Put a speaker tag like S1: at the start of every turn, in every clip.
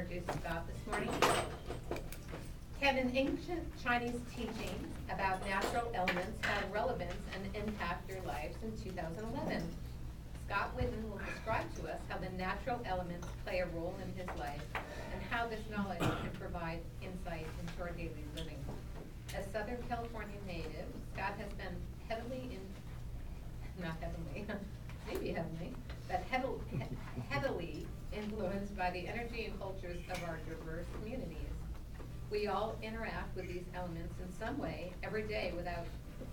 S1: introduce Scott this morning. Can an ancient Chinese teaching about natural elements have relevance and impact your lives in 2011? Scott Whitten will describe to us how the natural elements play a role in his life and how this knowledge can provide insight into our daily living. As Southern California native, Scott has been heavily influenced by the energy and cultures of our diverse communities. We all interact with these elements in some way every day without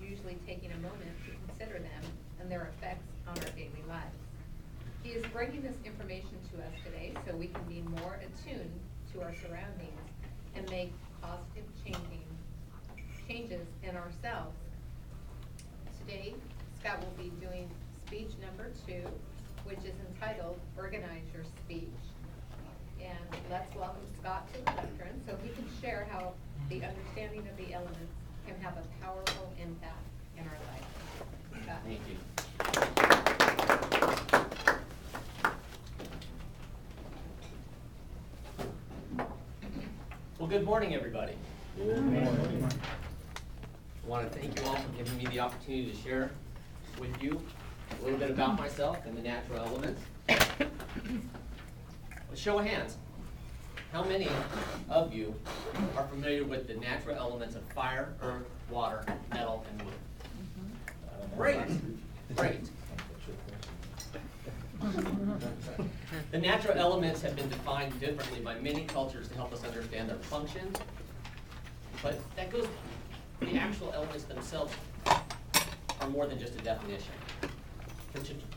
S1: usually taking a moment to consider them and their effects on our daily lives. He is bringing this information to us today so we can be more attuned to our surroundings and make positive changes in ourselves. Today, Scott will be doing speech number 2, which is entitled Organize Your Speech. And let's welcome Scott to the lectern so he can share how the understanding of the elements can have a powerful impact in our life. Scott.
S2: Thank you. Well, good morning, everybody.
S3: Good morning.
S2: I want to thank you all for giving me the opportunity to share with you a little bit about myself and the natural elements. A show of hands. How many of you are familiar with the natural elements of fire, earth, water, metal, and wood? Great. Great. The natural elements have been defined differently by many cultures to help us understand their function, but that goes, the actual elements themselves are more than just a definition.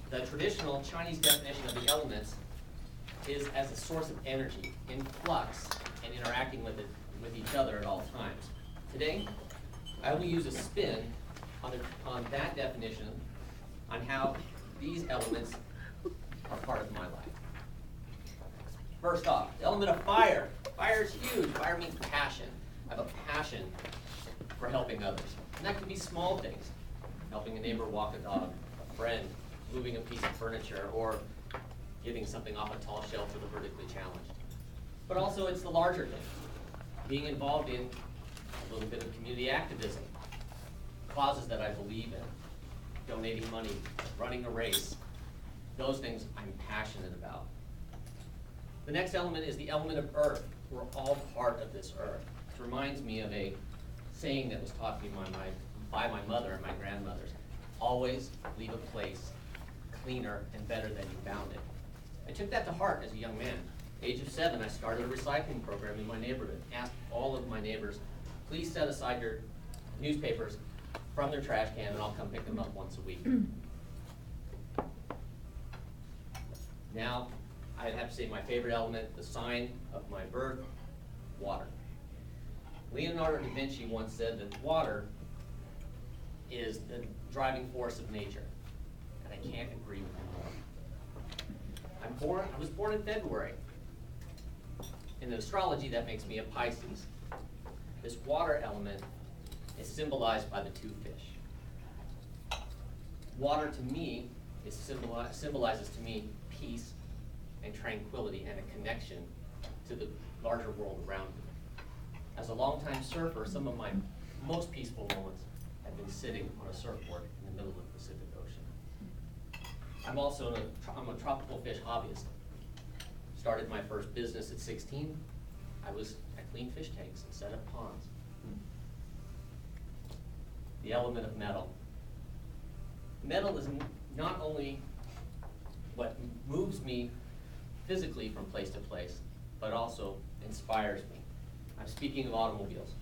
S2: The traditional Chinese definition of the elements is as a source of energy, in flux, and interacting with each other at all times. Today, I will use a spin on that definition on how these elements are part of my life. First off, the element of fire. Fire is huge. Fire means passion. I have a passion for helping others. And that can be small things. Helping a neighbor walk a dog, a friend, moving a piece of furniture, or getting something off a tall shelf for the vertically challenged. But also it's the larger things. Being involved in a little bit of community activism, causes that I believe in, donating money, running a race, those things I'm passionate about. The next element is the element of earth. We're all part of this earth. It reminds me of a saying that was taught to me by my mother and my grandmothers. Always leave a place cleaner and better than you found it. I took that to heart as a young man. Age of 7, I started a recycling program in my neighborhood. Asked all of my neighbors, please set aside your newspapers from their trash can and I'll come pick them up once a week. Now, I'd have to say my favorite element, the sign of my birth, water. Leonardo da Vinci once said that water is the driving force of nature, and I can't agree with him more. I was born in February. In astrology, that makes me a Pisces. This water element is symbolized by the 2 fish. Water to me symbolizes to me peace and tranquility and a connection to the larger world around me. As a longtime surfer, some of my most peaceful moments have been sitting on a surfboard in the middle of the Pacific Ocean. I'm also a tropical fish hobbyist. Started my first business at 16. I cleaned fish tanks and set up ponds. The element of metal. Metal is not only what moves me physically from place to place, but also inspires me. I'm speaking of automobiles.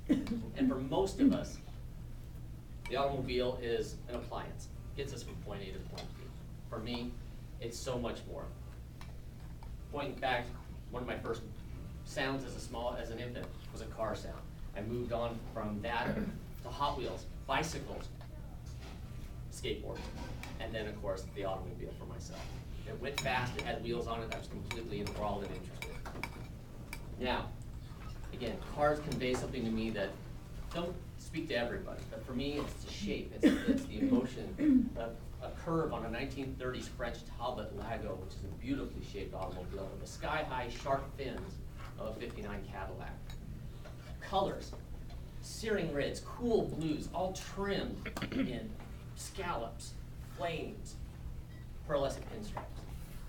S2: And for most of us, the automobile is an appliance. It gets us from point A to point B. For me, it's so much more. Pointing back, one of my first sounds as an infant was a car sound. I moved on from that to Hot Wheels, bicycles, skateboards, and then of course the automobile for myself. It went fast, it had wheels on it, I was completely enthralled and interested. Now, again, cars convey something to me that don't speak to everybody, but for me it's the shape, it's the emotion a curve on a 1930s French Talbot Lago, which is a beautifully shaped automobile with the sky-high shark fins of a '59 Cadillac. Colors, searing reds, cool blues, all trimmed in scallops, flames, pearlescent pinstripes.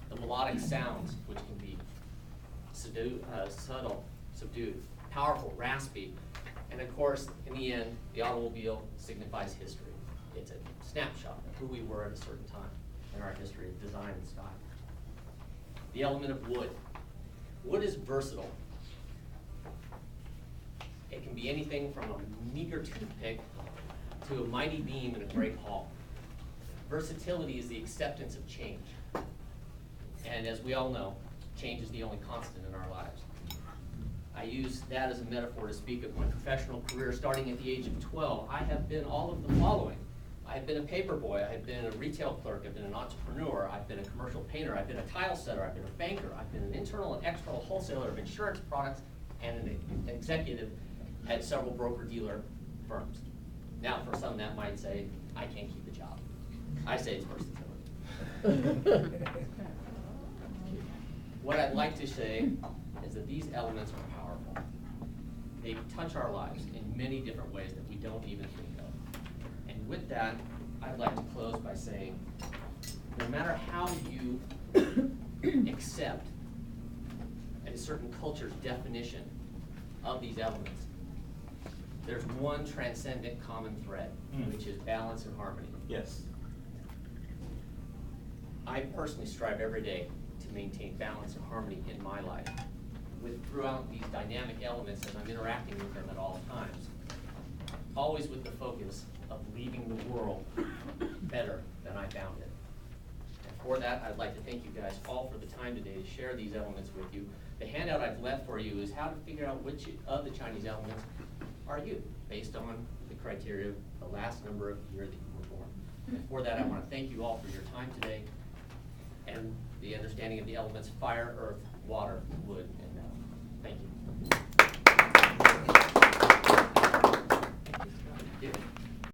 S2: The melodic sounds, which can be subtle, subdued, powerful, raspy, and of course, in the end, the automobile signifies history. It's a snapshot of who we were at a certain time in our history of design and style. The element of wood. Wood is versatile. It can be anything from a meager toothpick to a mighty beam in a great hall. Versatility is the acceptance of change. And as we all know, change is the only constant in our lives. I use that as a metaphor to speak of my professional career. Starting at the age of 12, I have been all of the following. I have been a paper boy, I have been a retail clerk, I've been an entrepreneur, I've been a commercial painter, I've been a tile setter, I've been a banker, I've been an internal and external wholesaler of insurance products, and an executive at several broker-dealer firms. Now, for some that might say, I can't keep a job. I say it's versatility. What I'd like to say is that these elements are powerful. They touch our lives in many different ways that we don't even think of. And with that, I'd like to close by saying, no matter how you accept a certain culture's definition of these elements, there's one transcendent common thread, which is balance and harmony.
S3: Yes.
S2: I personally strive every day to maintain balance and harmony in my life, throughout these dynamic elements as I'm interacting with them at all times, always with the focus of leaving the world better than I found it. And for that, I'd like to thank you guys all for the time today to share these elements with you. The handout I've left for you is how to figure out which of the Chinese elements are you, based on the criteria of the last number of year that you were born. And for that, I want to thank you all for your time today and the understanding of the elements fire, earth, water, wood, and metal.